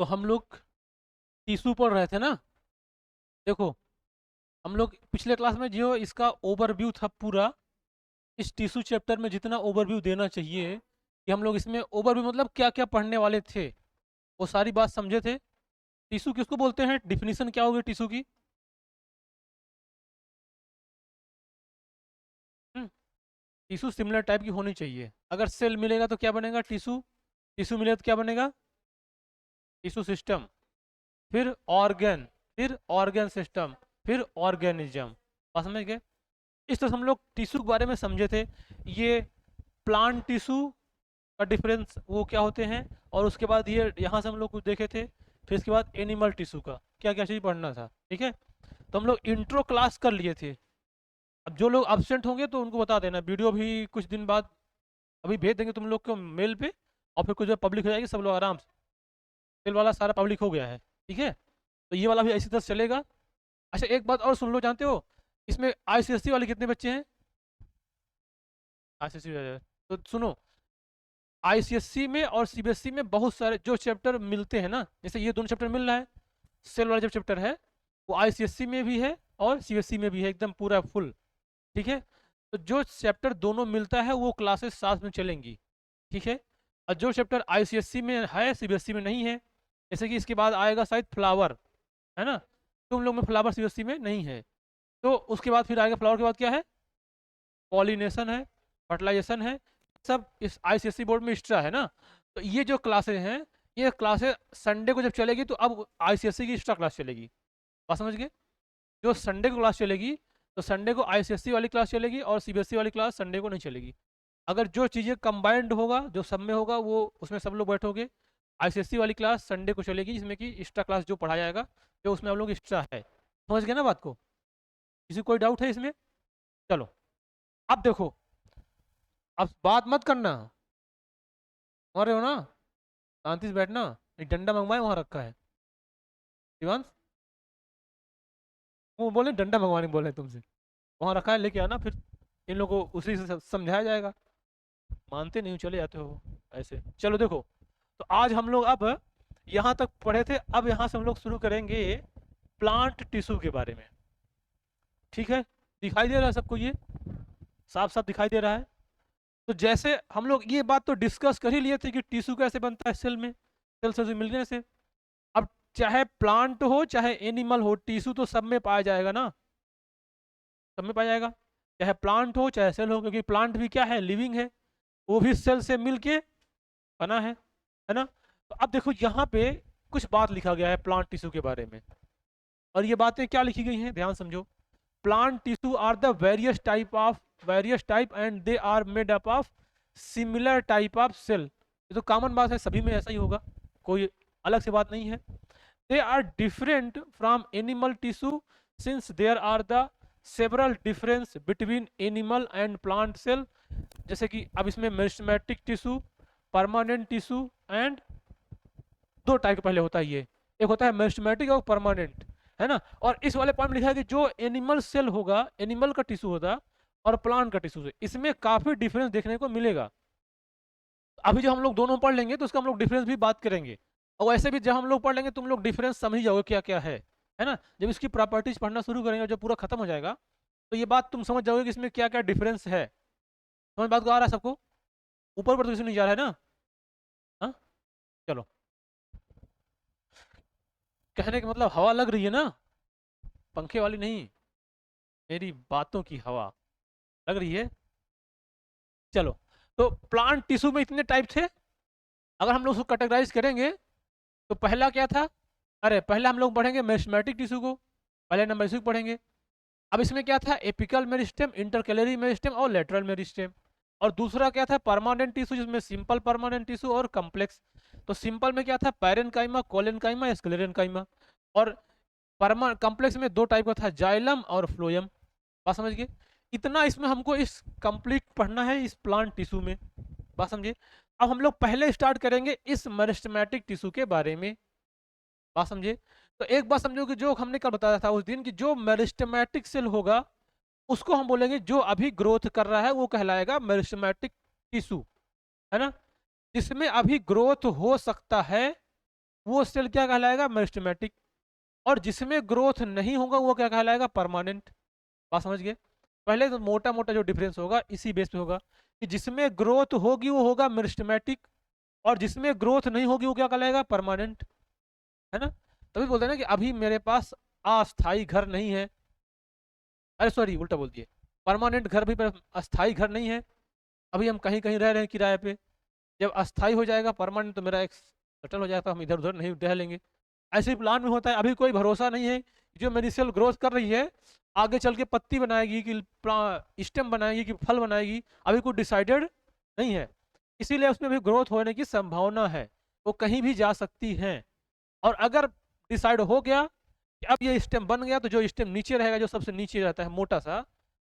तो हम लोग टिश्यू पढ़ रहे थे ना। देखो, हम लोग पिछले क्लास में जो इसका ओवरव्यू था पूरा, इस टिश्यू चैप्टर में जितना ओवरव्यू देना चाहिए कि हम लोग इसमें ओवरव्यू मतलब क्या क्या पढ़ने वाले थे वो सारी बात समझे थे। टिश्यू किसको बोलते हैं, डिफिनीशन क्या होगी टिश्यू की? टिश्यू सिमिलर टाइप की होनी चाहिए। अगर सेल मिलेगा तो क्या बनेगा? टिश्यू। टिश्यू मिलेगा तो क्या बनेगा? Tissue system. फिर ऑर्गन, फिर ऑर्गन सिस्टम, फिर ऑर्गेनिज्म। बात समझ गए? इस तरह से हम लोग टिश्यू के बारे में समझे थे। ये प्लांट टिश्यू का डिफरेंस वो क्या होते हैं, और उसके बाद ये यहाँ से हम लोग कुछ देखे थे। फिर इसके बाद एनिमल टिश्यू का क्या क्या चीज़ पढ़ना था, ठीक है। तो हम लोग इंट्रो क्लास कर लिए थे। अब जो लोग अब्सेंट होंगे तो उनको बता देना, वीडियो भी कुछ दिन बाद अभी भेज देंगे तुम लोग को मेल पे, और फिर कुछ जब पब्लिक हो जाएगी सब लोग आराम से। सेल वाला सारा पब्लिक हो गया है, ठीक है। तो ये वाला भी ऐसी तरह से चलेगा। अच्छा, एक बात और सुन लो, जानते हो इसमें आईसीएससी वाले कितने बच्चे हैं? आईसीएससी, तो सुनो, आईसीएससी में और सीबीएसई में बहुत सारे जो चैप्टर मिलते हैं ना, जैसे ये दोनों चैप्टर मिल रहा है, सेल वाला जो चैप्टर है वो आईसीएससी में भी है और सीबीएसई में भी है, एकदम पूरा फुल, ठीक है। तो जो चैप्टर दोनों मिलता है वो क्लासेस साथ में चलेंगी, ठीक है। और जो चैप्टर आईसीएससी में है सीबीएसई में नहीं है, जैसे कि इसके बाद आएगा शायद फ्लावर, है ना, तुम लोग में फ्लावर सीबीएसई में नहीं है। तो उसके बाद फिर आएगा फ्लावर के बाद क्या है? पॉलिनेशन है, फर्टिलाइजेशन है, सब इस आईसीएसई बोर्ड में एक्स्ट्रा है ना। तो ये जो क्लासेस हैं, ये क्लासेस संडे को जब चलेगी तो अब आईसीएसई की एक्स्ट्रा क्लास चलेगी। बात समझ गए? जो संडे को क्लास चलेगी तो संडे को आईसीएसई वाली क्लास चलेगी और सीबीएसई वाली क्लास संडे को नहीं चलेगी। अगर जो चीज़ें कंबाइंड होगा, जो सब में होगा, वो उसमें सब लोग बैठोगे। आईसीएसई वाली क्लास संडे को चलेगी, जिसमें कि एक्स्ट्रा क्लास जो पढ़ाया जाएगा, जो उसमें आप लोग एक्स्ट्रा है। समझ गए ना बात को? किसी कोई डाउट है इसमें? चलो, अब देखो, अब बात मत करना, समझ रहे हो ना? शांति से बैठना। एक डंडा मंगवाए वहां रखा है, शिवांश। वो बोले डंडा मंगवाने बोले तुमसे, वहां रखा है, लेके आना, फिर इन लोगों को उसी से समझाया जाएगा। मानते नहीं हो, चले जाते हो ऐसे। चलो देखो, तो आज हम लोग अब यहाँ तक पढ़े थे, अब यहाँ से हम लोग शुरू करेंगे प्लांट टिश्यू के बारे में, ठीक है। दिखाई दे रहा है सबको ये? साफ साफ दिखाई दे रहा है? तो जैसे हम लोग ये बात तो डिस्कस कर ही लिए थे कि टिश्यू कैसे बनता है सेल में, सेल से मिलने से। अब चाहे प्लांट हो चाहे एनिमल हो, टिश्यू तो सब में पाया जाएगा ना, सब में पाया जाएगा, चाहे प्लांट हो चाहे सेल हो, क्योंकि प्लांट भी क्या है, लिविंग है, वो भी सेल से मिलके बना है ना। तो अब देखो यहाँ पे कुछ बात लिखा गया है प्लांट टिश्यू के बारे में, और ये बातें क्या लिखी गई हैं, ध्यान समझो। Plant tissue are the various type and they are made up of similar type of cell. ये तो कॉमन बात है, सभी में ऐसा ही होगा, कोई अलग से बात नहीं है। They are different from animal tissue since there are the several difference between animal and plant cell. जैसे कि अब इसमें meristematic tissue, permanent tissue and, दो टाइप का पहले होता है ये, एक होता है मेरिस्टेमेटिक और परमानेंट, है ना। और इस वाले पॉइंट में लिखा है कि जो एनिमल सेल होगा, एनिमल का टिश्यू होगा, और प्लांट का टिश्यू से इसमें काफी डिफरेंस देखने को मिलेगा। अभी जो हम लोग दोनों पढ़ लेंगे तो उसका हम लोग डिफरेंस भी बात करेंगे, और वैसे भी जब हम लोग पढ़ लेंगे तुम लोग डिफरेंस समझ ही जाओगे क्या क्या है ना। जब इसकी प्रॉपर्टीज पढ़ना शुरू करेंगे और जब पूरा खत्म हो जाएगा तो ये बात तुम समझ जाओगे कि इसमें क्या क्या डिफरेंस है। समझ बात को आ रहा है सबको? ऊपर ऊपर तो किसी नहीं जा रहा है ना? हाँ, चलो। कहने का मतलब हवा लग रही है ना, पंखे वाली नहीं, मेरी बातों की हवा लग रही है। चलो, तो प्लांट टिश्यू में इतने टाइप थे, अगर हम लोग उसको कैटेगराइज करेंगे तो पहला क्या था? अरे पहले हम लोग पढ़ेंगे मेरिस्टेमेटिक टिश्यू को, पहले नंबर इसी को पढ़ेंगे। अब इसमें क्या था? एपिकल मेरिस्टेम, इंटरकैलरी मेरिस्टेम और लेटरल मेरिस्टेम। और दूसरा क्या था? परमानेंट टिश्यू, जिसमें सिंपल परमानेंट टिश्यू और कम्प्लेक्स। तो सिंपल में क्या था? Parenchyma, collenchyma, sclerenchyma. और कम्प्लेक्स में दो टाइप का था, जाइलम और फ्लोयम। बात समझ गए? इतना इसमें हमको इस कंप्लीट पढ़ना है इस प्लांट टिश्यू में। बात समझिए? अब हम लोग पहले स्टार्ट करेंगे इस मेरिस्टेमेटिक टिश्यू के बारे में। बात समझिए? तो एक बात समझो कि जो हमने कल बताया था उस दिन की, जो मेरिस्टेमेटिक सेल होगा उसको हम बोलेंगे, जो अभी ग्रोथ कर रहा है वो कहलाएगा मेरिस्टेमेटिक टिश्यू, है ना। जिसमें अभी ग्रोथ हो सकता है वो सेल क्या कहलाएगा, मेरिस्टेमेटिक। और जिसमें ग्रोथ नहीं होगा वो क्या कहलाएगा, परमानेंट। बात समझ गए। पहले तो मोटा मोटा जो डिफरेंस होगा इसी बेस पे होगा कि जिसमें ग्रोथ होगी वो होगा मेरिस्टेमेटिक, और जिसमें ग्रोथ नहीं होगी वो क्या कहलाएगा, परमानेंट, है ना। तभी बोलते हैं ना कि अभी मेरे पास अस्थाई घर नहीं है, अरे सॉरी उल्टा बोल दिए, परमानेंट घर भी पर अस्थाई घर नहीं है, अभी हम कहीं कहीं रह रहे हैं किराए पे। जब अस्थाई हो जाएगा परमानेंट तो मेरा एक सेटल हो जाएगा, तो हम इधर उधर नहीं रह लेंगे। ऐसे ही प्लान में होता है, अभी कोई भरोसा नहीं है, जो मेरी सेल ग्रोथ कर रही है आगे चल के पत्ती बनाएगी कि स्टेम बनाएगी कि फल बनाएगी, अभी कुछ डिसाइडेड नहीं है। इसीलिए उसमें भी ग्रोथ होने की संभावना है, वो कहीं भी जा सकती है। और अगर डिसाइड हो गया कि अब ये स्टेम बन गया, तो जो स्टेम नीचे रहेगा, जो सबसे नीचे रहता है मोटा सा,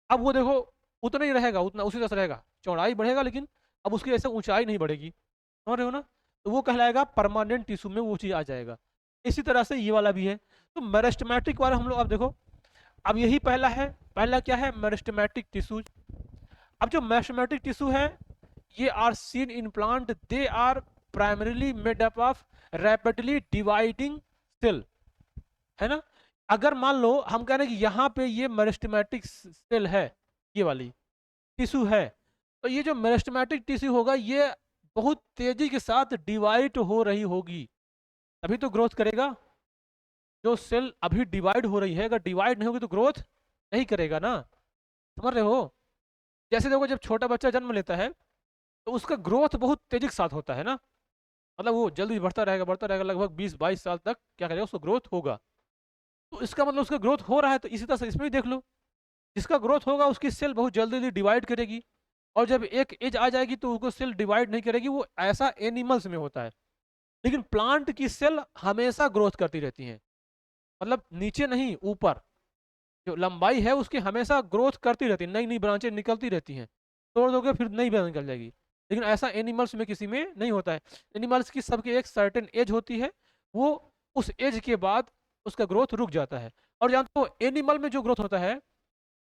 अब वो देखो उतना ही रहेगा, उतना उसी तरह से रहेगा, चौड़ाई बढ़ेगा लेकिन अब उसकी ऐसे ऊंचाई नहीं बढ़ेगी, समझ रहे हो ना। तो वो कहलाएगा परमानेंट टिश्यू में वो चीज़ आ जाएगा। इसी तरह से ये वाला भी है। तो मेरिस्टेमेटिक वाला हम लोग अब देखो, अब यही पहला है, पहला क्या है, मेरिस्टेमेटिक टिश्यू। अब जो मेरिस्टेमेटिक टिश्यू है ये are seen in plant, they are primarily made up of rapidly dividing cell, है ना। अगर मान लो हम कह रहे हैं कि यहाँ पे ये मेरिस्टेमेटिक सेल है, ये वाली टिश्यू है, तो ये जो मेरिस्टेमेटिक टिश्यू होगा ये बहुत तेजी के साथ डिवाइड हो रही होगी, तभी तो ग्रोथ करेगा। जो सेल अभी डिवाइड हो रही है, अगर डिवाइड नहीं होगी तो ग्रोथ नहीं करेगा ना, समझ रहे हो। जैसे देखो जब छोटा बच्चा जन्म लेता है तो उसका ग्रोथ बहुत तेजी के साथ होता है ना, मतलब वो जल्दी बढ़ता रहेगा, लगभग 20-22 साल तक क्या करेगा, उसको ग्रोथ होगा। तो इसका मतलब उसका ग्रोथ हो रहा है, तो इसी तरह से इसमें भी देख लो, जिसका ग्रोथ होगा उसकी सेल बहुत जल्दी जल्दी डिवाइड करेगी, और जब एक एज आ जाएगी तो उसको सेल डिवाइड नहीं करेगी। वो ऐसा एनिमल्स में होता है, लेकिन प्लांट की सेल हमेशा ग्रोथ करती रहती है, मतलब नीचे नहीं ऊपर, जो लंबाई है उसकी हमेशा ग्रोथ करती रहती है, नई नई ब्रांचें निकलती रहती हैं, तोड़ दोगे फिर नई ब्रांच निकल जाएगी। लेकिन ऐसा एनिमल्स में किसी में नहीं होता है। एनिमल्स की सबकी एक सर्टेन एज होती है, वो उस एज के बाद उसका ग्रोथ रुक जाता है। और जानते हो एनिमल में जो ग्रोथ होता है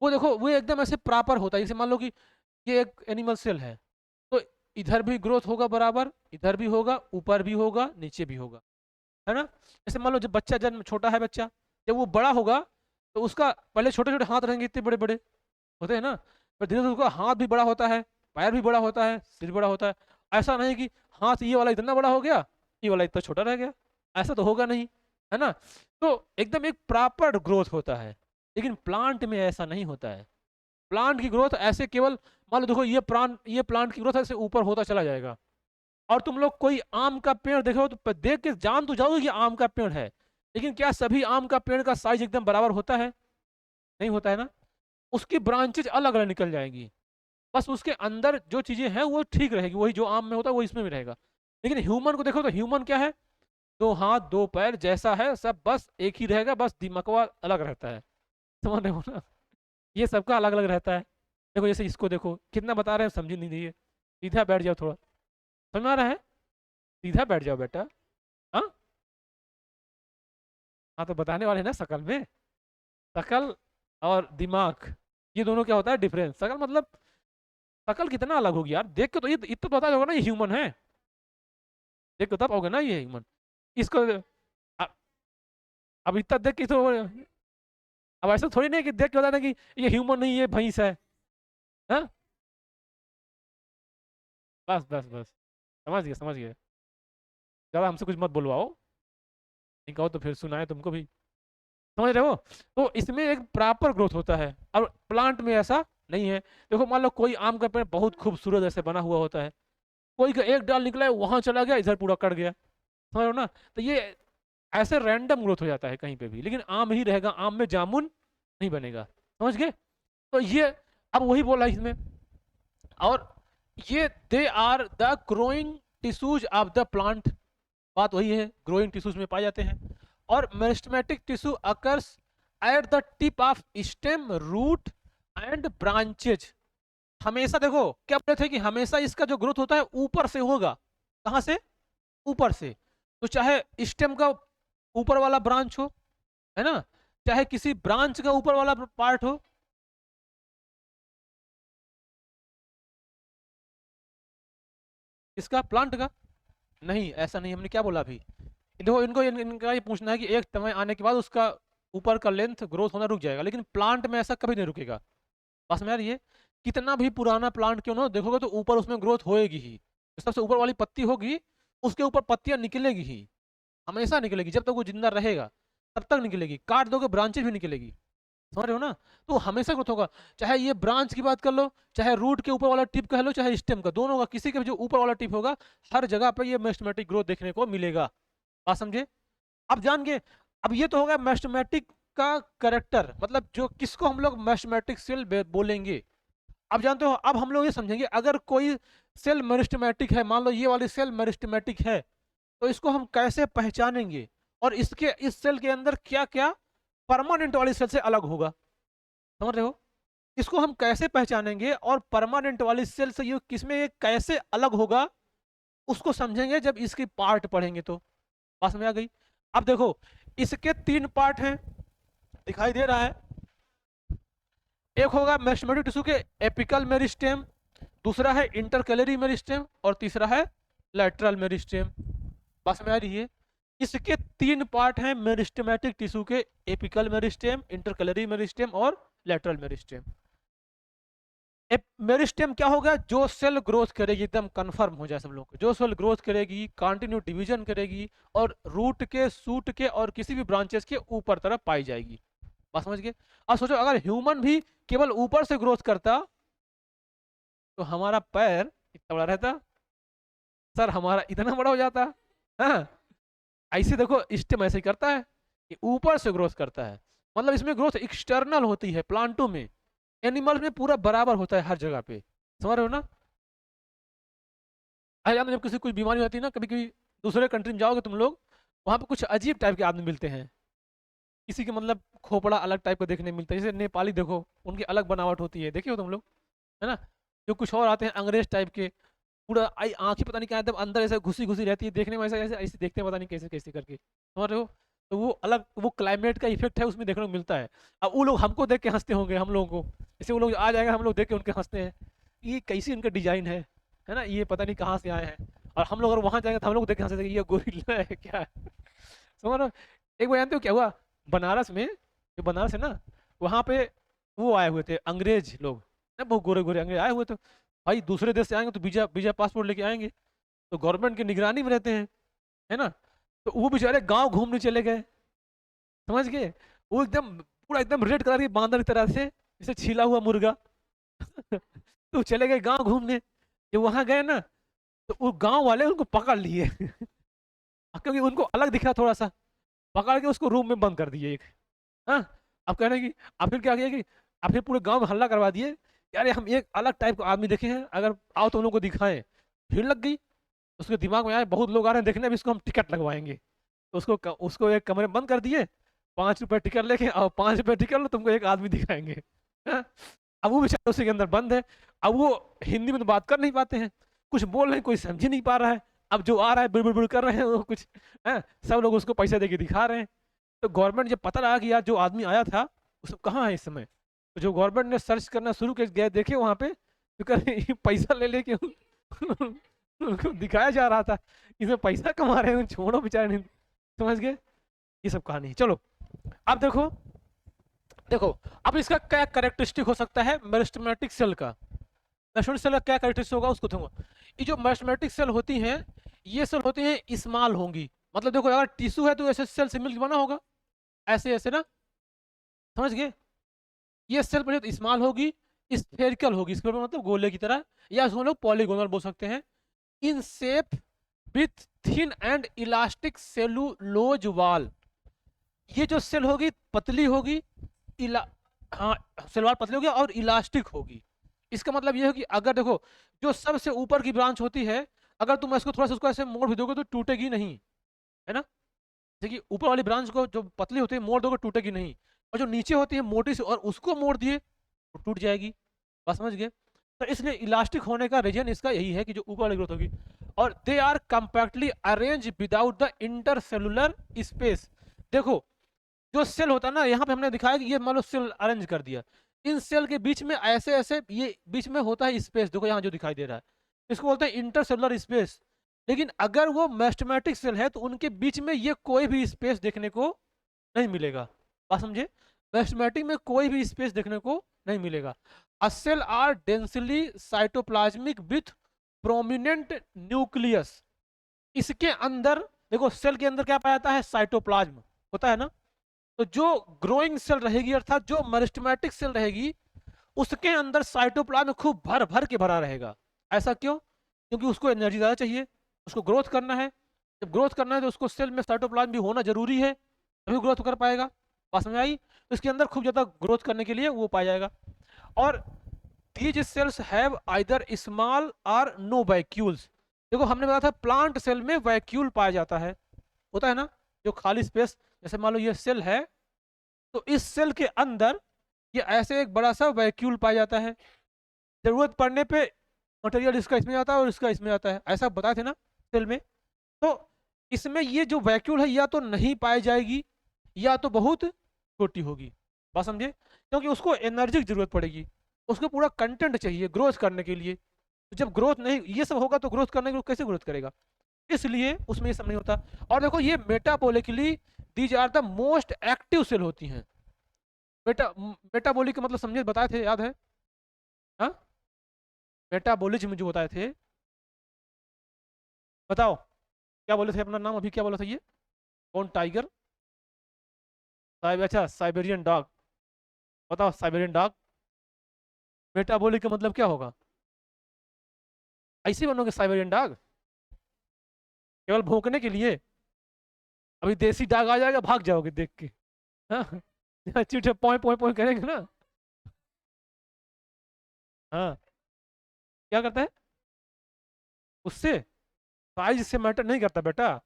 वो देखो वो एकदम ऐसे प्रॉपर होता है, जैसे मान लो कि ये एक एनिमल सेल है, तो इधर भी ग्रोथ होगा बराबर, इधर भी होगा, ऊपर भी होगा, नीचे भी होगा, है ना। जैसे मान लो जब बच्चा जन्म छोटा है बच्चा, जब वो बड़ा होगा तो उसका पहले छोटे छोटे हाथ रहेंगे, इतने बड़े बड़े होते हैं ना, पर धीरे धीरे उसका हाथ भी बड़ा होता है, पैर भी बड़ा होता है, सिर बड़ा होता है। ऐसा नहीं कि हाथ ये वाला इतना बड़ा हो गया, ये वाला इतना छोटा रह गया, ऐसा तो होगा नहीं, है ना। तो एकदम एक प्रॉपर ग्रोथ होता है, लेकिन प्लांट में ऐसा नहीं होता है। प्लांट की ग्रोथ ऐसे केवल मान लो देखो ये प्लांट की ग्रोथ ऐसे ऊपर होता चला जाएगा, और तुम लोग कोई आम का पेड़ देखो तो देख के जान तो जाओगे कि आम का पेड़ है, लेकिन क्या सभी आम का पेड़ का साइज एकदम बराबर होता है, नहीं होता है ना। उसकी ब्रांचेज अलग अलग निकल जाएंगी, बस उसके अंदर जो चीजें हैं वो ठीक रहेगी, वही जो आम में होता है वो इसमें भी रहेगा। लेकिन ह्यूमन को देखो तो ह्यूमन क्या है, दो हाथ दो पैर जैसा है सब, बस एक ही रहेगा, बस दिमागवा अलग रहता है, समझ रहे हो ना। ये सबका अलग अलग रहता है। देखो जैसे इसको देखो कितना बता रहे हैं, समझ नहीं रही है, सीधा बैठ जाओ थोड़ा, समझ में आ रहा है, सीधा बैठ जाओ बेटा। हाँ हाँ, तो बताने वाले हैं ना शकल में, शकल और दिमाग, ये दोनों क्या होता है डिफरेंस। शकल मतलब शकल कितना अलग होगी यार, देख के तो ये इतना तो पता होगा ना ये ह्यूमन है, देख के तब होगा ना ये ह्यूमन। इसको अ- अब इतना देख के तो, अब ऐसा थोड़ी नहीं कि देख के होता ना कि ये ह्यूमन नहीं ये भैंस है। हाँ बस बस बस, समझ गए समझ गए। ज़्यादा हमसे कुछ मत बुलवाओ, नहीं कहो तो फिर सुनाए तुमको भी, समझ रहे हो। तो इसमें एक प्रॉपर ग्रोथ होता है, और प्लांट में ऐसा नहीं है। देखो मान लो कोई आम का पेड़ बहुत खूबसूरत ऐसे बना हुआ होता है, कोई का एक डाल निकला है वहां चला गया, इधर पूरा कट गया, समझ रहे हो ना। तो ये ऐसे रैंडम ग्रोथ हो जाता है कहीं पे भी, लेकिन आम ही रहेगा, आम में जामुन नहीं बनेगा, समझ गए। तो ये अब वही बोला इसमें, और ये they are the growing tissues of the plant, बात वही है, ग्रोइंग टिश्यूज में पाए जाते हैं। और meristematic tissue occurs at the tip of stem root and branches. हमेशा देखो क्या बोले थे कि हमेशा इसका जो ग्रोथ होता है ऊपर से होगा, कहां से, ऊपर से। तो चाहे स्टेम का ऊपर वाला ब्रांच हो, है ना, चाहे किसी ब्रांच का ऊपर वाला पार्ट हो। इसका प्लांट का नहीं, ऐसा नहीं, हमने क्या बोला अभी, देखो इनको इनका ये पूछना है कि एक समय आने के बाद उसका ऊपर का लेंथ ग्रोथ होना रुक जाएगा, लेकिन प्लांट में ऐसा कभी नहीं रुकेगा। बस में यार ये कितना भी पुराना प्लांट क्यों ना हो, देखोगे तो ऊपर उसमें ग्रोथ होएगी ही। सबसे ऊपर वाली पत्ती होगी, उसके ऊपर पत्तियां निकलेगी ही, हमेशा निकलेगी, जब तक वो जिंदा रहेगा तब तक निकलेगी। काट दोगे ब्रांचेस भी निकलेगी, समझ रहे हो ना। तो हमेशा ग्रोथ होगा, चाहे ये ब्रांच की बात कर लो, चाहे रूट के ऊपर वाला टिप कह लो, चाहे स्टेम का, दोनों का, किसी के भी जो ऊपर वाला टिप होगा, हर जगह पे ये मेरिस्टेमेटिक ग्रोथ देखने को मिलेगा। बात समझे। अब जान गए। अब ये तो होगा मेरिस्टेमेटिक का करेक्टर, मतलब जो किसको हम लोग मेरिस्टेमेटिक सेल बोलेंगे। अब जानते हो, अब हम लोग ये समझेंगे, अगर कोई सेल मेरिस्टेमेटिक है, मान लो ये वाली सेल मेरिस्टेमेटिक है, तो इसको हम कैसे पहचानेंगे, और इसके इस सेल के अंदर क्या क्या परमानेंट वाली सेल से अलग होगा, समझ रहे हो। इसको हम कैसे पहचानेंगे और परमानेंट वाली सेल से ये किसमें ये कैसे अलग होगा, उसको समझेंगे जब इसकी पार्ट पढ़ेंगे तो। बात समझ आ गई। अब देखो, इसके 3 पार्ट हैं, दिखाई दे रहा है। एक होगा मेरिस्टेमेटिक टिश्यू के एपिकल मेरिस्टेम, दूसरा है इंटरकैलरी मेरिस्टेम, और तीसरा है लैटरल मेरिस्टेम। बात समझ आ रही है। इसके 3 पार्ट हैं मेरिस्टेमेटिक टिश्यू के, एपिकल मेरिस्टेम, इंटरकैलरी मेरिस्टेम और लैटरल मेरिस्टेम। मेरिस्टेम क्या होगा, जो सेल ग्रोथ करेगी, एकदम कंफर्म हो जाए सब लोग, जो सेल ग्रोथ करेगी, कंटिन्यू डिवीजन करेगी, और रूट के, सूट के और किसी भी ब्रांचेस के ऊपर तरफ पाई जाएगी। बात समझ गए। अब सोचो, अगर ह्यूमन भी केवल ऊपर से ग्रोथ करता तो हमारा पैर इतना बड़ा रहता, सर हमारा इतना बड़ा हो जाता। हाँ, ऐसे देखो स्टेम ऐसे ही करता है कि ऊपर से ग्रोथ करता है, मतलब इसमें ग्रोथ एक्सटर्नल होती है प्लांटों में, एनिमल में पूरा बराबर होता है हर जगह पे, समझ रहे हो ना। अरे जब किसी कोई बीमारी होती है ना, कभी कभी दूसरे कंट्री में जाओगे तुम लोग, वहाँ पे कुछ अजीब टाइप के आदमी मिलते हैं, किसी के मतलब खोपड़ा अलग टाइप का देखने मिलता है, जैसे नेपाली देखो, उनकी अलग बनावट होती है, देखे हो तुम लोग, है ना। जो कुछ और आते हैं अंग्रेज टाइप के, पूरा आई आंखें पता नहीं क्या एकदम अंदर ऐसे घुसी घुसी रहती है, देखने में ऐसे ऐसे ऐसे देखते हैं, पता नहीं कैसे कैसे करके, समझ रहे हो। तो वो अलग, वो क्लाइमेट का इफेक्ट है उसमें देखने को मिलता है। अब वो लोग हमको देख के हंसते होंगे, हम लोगों को, जैसे वो लोग आ जाएगा, हम लोग देख के उनके हंसते हैं, ये कैसी इनका डिजाइन है ना, ये पता नहीं कहाँ से आए हैं। और हम लोग अगर वहां जाएंगे तो हम लोग देख के हंसते, ये गोरिल्ला है क्या है? समझ रहे हो। एक बार जानते हो क्या हुआ, बनारस में, जो बनारस है ना, वहाँ पे वो आए हुए थे अंग्रेज लोग, ना बहुत गोरे गोरे अंग्रेज आए हुए थे। भाई दूसरे देश से आएंगे तो वीजा वीजा पासपोर्ट लेके आएंगे, तो गवर्नमेंट की निगरानी में रहते हैं, है ना। तो वो बेचारे गांव घूमने चले गए, समझ गए। वो एकदम पूरा एकदम रेड कलर की बांदर की तरह से, जैसे छिला हुआ मुर्गा। तो चले गए गांव घूमने। जब वहां गए ना, तो वो गांव वाले उनको पकड़ लिए। क्योंकि उनको अलग दिखा थोड़ा सा, पकड़ के उसको रूम में बंद कर दिए एक। हाँ, अब कह रहे हैं कि अब फिर क्या किया कि अब फिर पूरे गांव में हल्ला करवा दिए, यार हम एक अलग टाइप का आदमी देखे हैं, अगर आओ तो उन लोगों को दिखाएं। भीड़ लग गई, उसके दिमाग में आया बहुत लोग आ रहे हैं देखने, अब इसको हम टिकट लगवाएंगे। तो उसको एक कमरे में बंद कर दिए, 5 रुपए टिकट लेके आओ, 5 रुपए टिकट लो, तुमको एक आदमी दिखाएंगे। हाँ? अब वो बेचारे उसी के अंदर बंद है। अब वो हिंदी में तो बात कर नहीं पाते हैं, कुछ बोल रहे हैं, कोई समझ ही नहीं पा रहा है। अब जो आ रहा है बिड़ कर रहे हैं वो कुछ, है सब लोग उसको पैसे दे के दिखा रहे हैं। तो गवर्नमेंट जब पता लगा कि यार जो आदमी आया था उसको कहाँ है इस समय, तो जो गवर्नमेंट ने सर्च करना शुरू कर गए, देखे वहाँ पे, तो कह पैसा ले लेके उनको दिखाया जा रहा था, इसमें पैसा कमा रहे हैं, छोड़ो बेचारे, नहीं समझ गए। ये सब कहानी है। चलो अब देखो, देखो अब इसका क्या कैरेक्टरिस्टिक हो सकता है मेरिस्टेमेटिक सेल का। मेरिस्टेमेटिक सेल का क्या कैरेक्टरिस्टिक होगा उसको देखो। ये जो मेरिस्टेमेटिक सेल होती हैं, ये सेल होती हैं स्मॉल होंगी, मतलब देखो अगर टिश्यू है तो ऐसे सेल से मिलकर बना होगा, ऐसे ऐसे ना, समझ गए। ये सेल पहले स्मॉल होगी, स्फेरिकल होगी, इसके मतलब गोले की तरह, या इसको लोग पॉलीगोनल बोल सकते हैं, in shape with thin and elastic cellulose wall. ये जो सेल होगी पतली होगी, हाँ सेल वॉल पतली होगी और इलास्टिक होगी। इसका मतलब ये है कि अगर देखो जो सबसे ऊपर की ब्रांच होती है, अगर तुम इसको थोड़ा सा उसको ऐसे मोड़ भी दोगे तो टूटेगी नहीं, है ना। देखिए ऊपर वाली ब्रांच को जो पतली होती है मोड़ दोगे टूटेगी नहीं, और जो नीचे होती है मोटी सी और उसको मोड़ दिए तो टूट जाएगी। बस समझ गए। तो इसलिए इलास्टिक होने का रीजन इसका यही है कि जो ऊपर वाली ग्रोथ होगी, और they are compactly arrange without the intercellular space. देखो जो सेल होता है ना, यहाँ पे हमने दिखाया कि ये मान लो सेल अरेंज कर दिया, इन सेल के बीच में ऐसे ऐसे ये बीच में होता है स्पेस, देखो यहाँ जो दिखाई दे रहा है, इसको बोलते हैं इंटरसेलुलर स्पेस। लेकिन अगर वो मेस्टमेटिक सेल है तो उनके बीच में ये कोई भी स्पेस देखने को नहीं मिलेगा। बात समझे? मेस्टमेटिक में कोई भी स्पेस देखने को नहीं मिलेगा। A cell are densely cytoplasmic with prominent nucleus. इसके अंदर देखो, सेल के अंदर क्या पाया जाता है? साइटोप्लाज्म होता है ना। तो जो ग्रोइंग सेल रहेगी अर्थात जो मेरिस्टेमेटिक सेल रहेगी, उसके अंदर साइटोप्लाज्म खूब भर भर के भरा रहेगा। ऐसा क्यों? क्योंकि उसको एनर्जी ज़्यादा चाहिए, उसको ग्रोथ करना है। जब ग्रोथ करना है तो उसको सेल में साइटोप्लाज्म भी होना जरूरी है, तभी ग्रोथ कर पाएगा। बात समझ आई? तो इसके अंदर खूब ज़्यादा ग्रोथ करने के लिए वो पाया जाएगा। और these cells have either small or no vacuoles। देखो हमने बताया था प्लांट सेल में वैक्यूल पाया जाता है, होता है ना, जो खाली स्पेस। जैसे मान लो ये सेल है, तो इस सेल के अंदर ये ऐसे एक बड़ा सा वैक्यूल पाया जाता है। जरूरत पड़ने पे मटेरियल इसका इसमें जाता है और इसका इसमें जाता है, ऐसा बताए थे ना सेल में। तो इसमें ये जो वैक्यूल है या तो नहीं पाई जाएगी या तो बहुत छोटी होगी। बात समझे? क्योंकि उसको एनर्जी की जरूरत पड़ेगी, उसको पूरा कंटेंट चाहिए ग्रोथ करने के लिए। तो जब ग्रोथ नहीं, ये सब होगा तो ग्रोथ करने के लिए कैसे ग्रोथ करेगा? इसलिए उसमें ये सब नहीं होता। और देखो ये metabolically these are the most active cell होती हैं। मेटाबॉलिक का मतलब समझे, बताए थे, याद है? हाँ, मेटाबॉलिज्म जो बताए थे, बताओ क्या बोले थे? अपना नाम अभी क्या बोला था ये? कौन? टाइगर? अच्छा, साइबेरियन डॉग। बताओ, साइबेरियन डॉग मेटाबॉलिक का मतलब क्या होगा? ऐसे बनोगे साइबेरियन डॉग केवल भौंकने के लिए? अभी देसी डॉग आ जाएगा, भाग जाओगे देख के। हाँ चीटे पॉइंट पॉइंट पॉइंट करेंगे ना। हाँ, क्या करता है उससे? साइज से मैटर नहीं करता बेटा।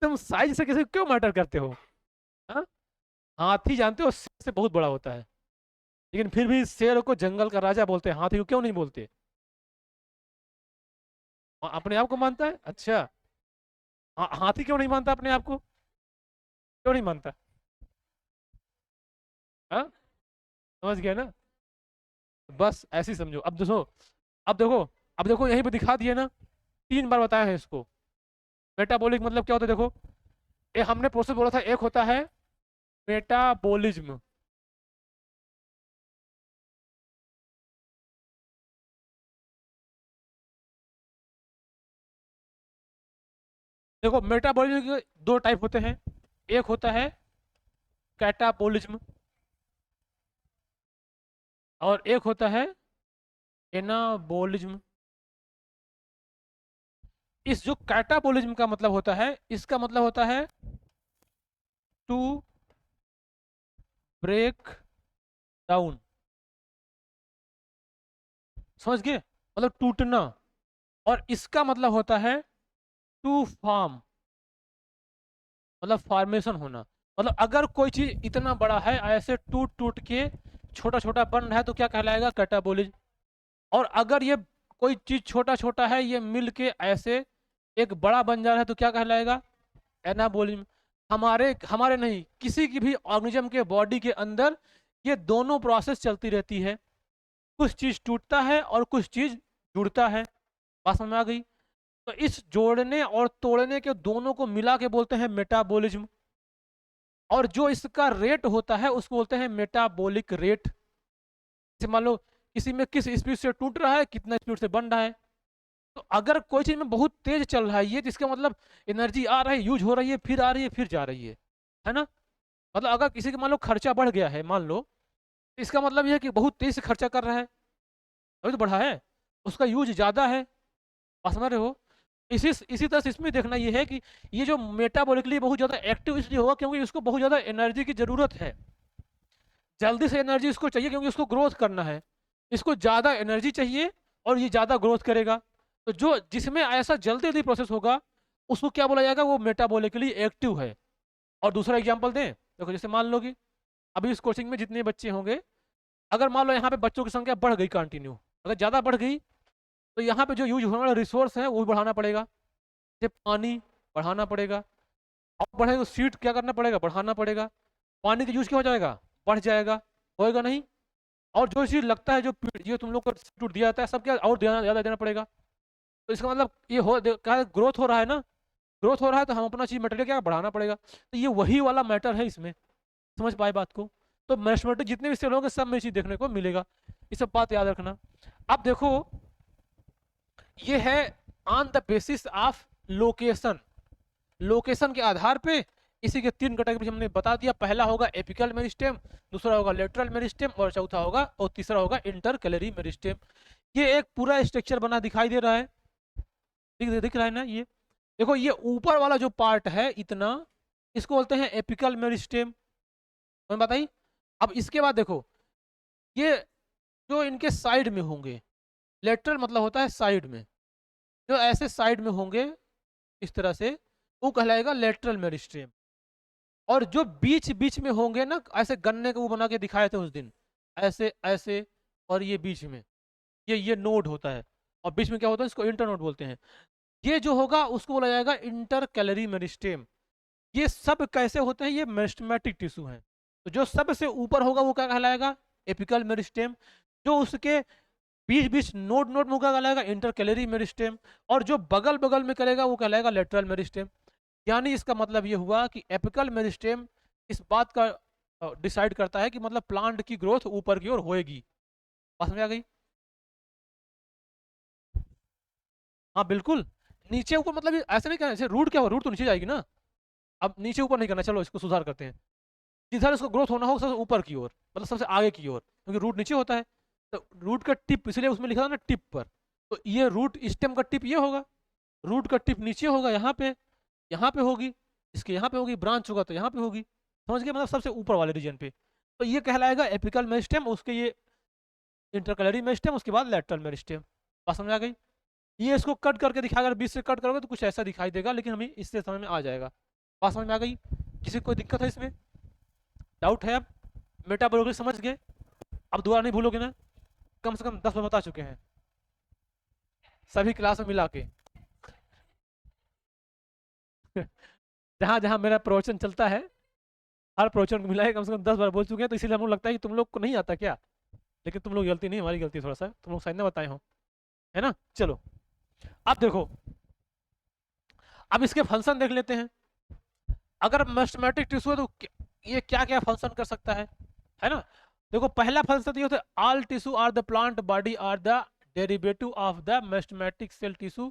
तुम साइज से किसी क्यों मैटर करते हो? हाँ? हाथी जानते हो शेर से बहुत बड़ा होता है, लेकिन फिर भी शेर को जंगल का राजा बोलते हैं, हाथी को क्यों नहीं बोलते? अपने आप को मानता है? अच्छा। हाथी क्यों नहीं मानता अपने आप को? क्यों नहीं मानता? हाँ, समझ गया ना? बस ऐसे ही समझो। अब देखो, अब देखो, अब देखो यहीं पे दिखा दिए ना, 3 बार बताया है इसको। मेटाबॉलिक मतलब क्या होता है देखो, ये हमने प्रोसेस बोला था, एक होता है मेटाबॉलिज्म। देखो मेटाबॉलिज्म के 2 टाइप होते हैं। एक होता है कैटाबॉलिज्म और एक होता है एनाबॉलिज्म। इस जो कैटाबॉलिज्म का मतलब होता है, इसका मतलब होता है टू ब्रेक डाउन। समझ गए? मतलब टूटना। और इसका मतलब होता है टू फॉर्म, मतलब फॉर्मेशन होना। मतलब अगर कोई चीज इतना बड़ा है, ऐसे टूट टूट के छोटा छोटा बन रहा है, तो क्या कहलाएगा? कैटाबॉलिज्म। और अगर ये कोई चीज छोटा छोटा है, ये मिल के ऐसे एक बड़ा बन जा रहा है, तो क्या कहलाएगा? एनाबॉलिज्म। हमारे हमारे नहीं, किसी की भी ऑर्गेनिज्म के बॉडी के अंदर ये दोनों प्रोसेस चलती रहती है। कुछ चीज टूटता है और कुछ चीज जुड़ता है। बात समझ में आ गई? तो इस जोड़ने और तोड़ने के दोनों को मिला के बोलते हैं मेटाबॉलिज्म। और जो इसका रेट होता है उसको बोलते हैं मेटाबॉलिक रेट। जैसे मान लो किसी में किस स्पीड से टूट रहा है, कितना स्पीड से बन रहा है। तो अगर कोई चीज में बहुत तेज चल रहा है ये, तो इसका मतलब एनर्जी आ रही है, यूज हो रही है, फिर आ रही है, फिर जा रही है ना? मतलब अगर किसी का मान लो खर्चा बढ़ गया है, मान लो, तो इसका मतलब ये है कि बहुत तेज से खर्चा कर रहा है, अभी तो बढ़ा है, उसका यूज ज्यादा है। बात समझ रहे हो? इसी तरह से इसमें देखना ये है कि ये जो मेटाबॉलिकली बहुत ज्यादा एक्टिव इसलिए होगा क्योंकि इसको बहुत ज्यादा एनर्जी की जरूरत है। जल्दी से एनर्जी इसको चाहिए क्योंकि इसको ग्रोथ करना है, इसको ज्यादा एनर्जी चाहिए और ये ज्यादा ग्रोथ करेगा। तो जो जिसमें ऐसा जल्दी जल्दी प्रोसेस होगा उसको क्या बोला जाएगा? वो मेटाबॉलिकली एक्टिव है। और दूसरा एग्जांपल दें, देखो जैसे मान लो कि अभी इस कोचिंग में जितने बच्चे होंगे, अगर मान लो यहाँ पे बच्चों की संख्या बढ़ गई कंटिन्यू, अगर ज़्यादा बढ़ गई, तो यहाँ पे जो यूज होने वाला रिसोर्स है वो भी बढ़ाना पड़ेगा। जैसे पानी बढ़ाना पड़ेगा, और बढ़ेगा तो सीट क्या करना पड़ेगा? बढ़ाना पड़ेगा। पानी का यूज क्या हो जाएगा? बढ़ जाएगा। होएगा नहीं। और जो चीज लगता है, जो तुम लोग को substitute दिया जाता है, सब क्या और ज़्यादा देना पड़ेगा। तो इसका मतलब ये क्या ग्रोथ हो रहा है ना, ग्रोथ हो रहा है तो हम अपना चीज मटेरियल क्या बढ़ाना पड़ेगा। तो ये वही वाला मैटर है इसमें, समझ पाए बात को। तो मैथमेटिक जितने भी सेल होंगे सब में चीज देखने को मिलेगा, ये सब बात याद रखना। अब देखो ये है on the basis of location, location के आधार पे इसी के 3 कैटेगरी हमने बता दिया। पहला होगा एपिकल मेरिस्टेम, दूसरा होगा लेटरल मेरिस्टेम, और चौथा होगा और तीसरा होगा इंटरकैलरी मेरिस्टेम। ये एक पूरा स्ट्रक्चर बना दिखाई दे रहा है, दिख रहा है ना। ये देखो, ये ऊपर वाला जो पार्ट है इतना, इसको बोलते हैं एपिकल मेरिस्टेम, तुम्हें बताइए। अब इसके बाद देखो, ये जो इनके साइड में होंगे, लेटरल मतलब होता है साइड में, जो ऐसे साइड में होंगे इस तरह से, वो कहलाएगा लेटरल मेरिस्टेम। और जो बीच बीच में होंगे ना, ऐसे गन्ने को वो बना के दिखाए थे उस दिन, ऐसे ऐसे, और ये बीच में ये नोड होता है, और बीच में क्या होता है, इसको इंटरनोड बोलते हैं। ये जो होगा उसको बोला जाएगा इंटर कैलरी मेरिस्टेम। ये सब कैसे होते हैं, ये मेरिस्टेमेटिक टिश्यू हैं। तो जो सबसे ऊपर होगा वो क्या कहलाएगा, एपिकल मेरिस्टेम। जो उसके बीच बीच नोड नोड में कहलाएगा इंटर कैलरी मेरिस्टेम। और जो बगल बगल में करेगा वो कहलाएगा लेटरल मेरिस्टेम। यानी इसका मतलब ये हुआ कि एपिकल मेरिस्टेम इस बात का डिसाइड करता है कि मतलब प्लांट की ग्रोथ ऊपर की ओर होएगी। बात समझ आ गई। हाँ बिल्कुल, नीचे ऊपर मतलब ऐसे नहीं कहना, जैसे रूट क्या हो, रूट तो नीचे जाएगी ना। अब नीचे ऊपर नहीं करना, चलो इसको सुधार करते हैं। जिधर इसको ग्रोथ होना हो सबसे ऊपर की ओर, मतलब सबसे आगे की ओर, क्योंकि रूट नीचे होता है। तो रूट का टिप, इसलिए उसमें लिखा था ना टिप पर, तो ये रूट स्टेम का टिप ये होगा, रूट का टिप नीचे होगा, यहाँ पे होगी, इसके यहाँ पे होगी, ब्रांच होगा तो यहाँ पे होगी, समझ गए, मतलब सबसे ऊपर वाले रीजन पे। तो ये कहलाएगा एपिकल मेरिस्टेम, उसके ये इंटरकैलरी मेरिस्टेम, उसके बाद लेटरल मेरिस्टेम। बात समझ आ गई। ये इसको कट करके दिखा, अगर बीच से कट करोगे तो कुछ ऐसा दिखाई देगा, लेकिन हमें इससे समझ में आ जाएगा। बात समझ में आ गई, किसी को कोई दिक्कत है इसमें, डाउट है? अब मेटाबॉलिक समझ गए, अब दोबारा नहीं भूलोगे ना। कम से कम 10 बार बता चुके हैं सभी क्लास में मिला के। जहां जहां मेरा प्रवचन चलता है, हर प्रवचन को मिला के कम से कम 10 बार बोल चुके हैं, तो इसीलिए हम लोग लगता है कि तुम लोग को नहीं आता क्या। लेकिन तुम लोग गलती नहीं, हमारी गलती थोड़ा सा, तुम लोग शायद ना बताए हो, है ना। चलो अब देखो, अब इसके फंक्शन देख लेते हैं। अगर मेरिस्टेमेटिक टिश्यू है तो ये क्या क्या फंक्शन कर सकता है ना। देखो पहला फंक्शन ये होता है, all tissue are the plant body are the derivative of the meristematic cell tissue,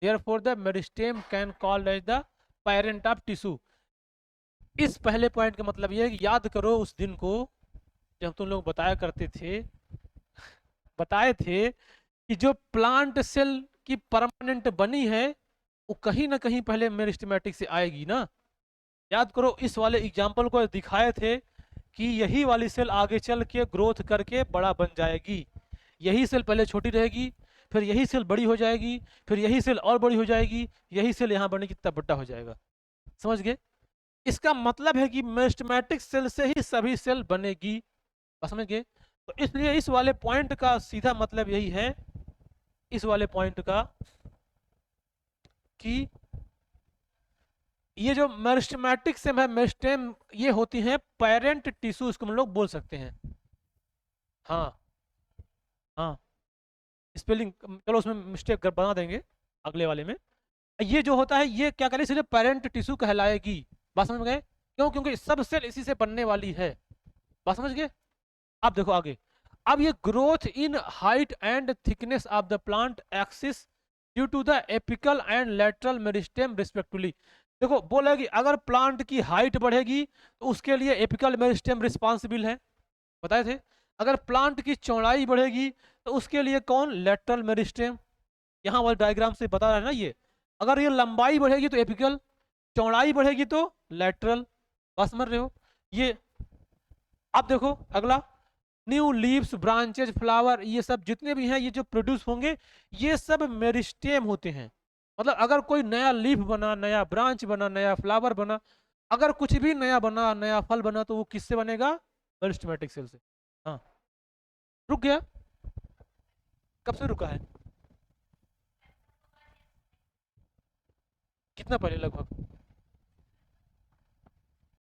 therefore the meristem can called as the parent of tissue. इस पहले पॉइंट का मतलब ये है कि याद करो उस दिन को जब तुम लोग बताए थे कि जो प्लांट सेल की परमानेंट बनी है वो कहीं ना कहीं पहले मेरिस्टेमेटिक से आएगी ना। याद करो इस वाले एग्जाम्पल को दिखाए थे कि यही वाली सेल आगे चल के ग्रोथ करके बड़ा बन जाएगी। यही सेल पहले छोटी रहेगी, फिर यही सेल बड़ी हो जाएगी, फिर यही सेल और बड़ी हो जाएगी, यही सेल यहाँ बनेगी तब बड़ा हो जाएगा। समझ गए। इसका मतलब है कि मेरिस्टेमेटिक सेल से ही सभी सेल बनेगी। समझ गए। तो इसलिए इस वाले पॉइंट का सीधा मतलब यही है, इस वाले पॉइंट का, कि ये जो मेरिस्टेमेटिक से मेरिस्टेम ये होती हैं पेरेंट टिश्यू, इसको हम लोग बोल सकते हैं। हाँ हाँ, स्पेलिंग चलो उसमें मिस्टेक कर बना देंगे अगले वाले में। ये जो होता है ये क्या करें, सिर्फ पेरेंट टिश्यू कहलाएगी। बात समझ गए, क्यों, क्योंकि सब सेल इसी से बनने वाली है। बात समझ गए। अब देखो आगे, अब ये growth in height and thickness of the plant axis due to the apical and lateral meristem respectively. देखो बोला कि अगर प्लांट की हाइट बढ़ेगी तो उसके लिए एपिकल मेरिस्टेम रिस्पॉन्सिबल है, बताए थे। अगर प्लांट की चौड़ाई बढ़ेगी तो उसके लिए कौन, लेटरल मेरिस्टेम। यहाँ वाले डायग्राम से बता रहा है ना ये, अगर ये लंबाई बढ़ेगी तो एपिकल, चौड़ाई बढ़ेगी तो लेटरल। बस समझ रहे हो ये। अब देखो अगला, न्यू लीव्स, ब्रांचेज, फ्लावर, ये सब जितने भी हैं ये जो प्रोड्यूस होंगे ये सब मेरिस्टेम होते हैं। मतलब अगर कोई नया लीफ बना, नया ब्रांच बना, नया फ्लावर बना, अगर कुछ भी नया बना, नया फल बना, तो वो किससे बनेगा, मेरिस्टेमेटिक सेल से। हाँ, रुक गया, कब से रुका है, कितना पहले लगभग।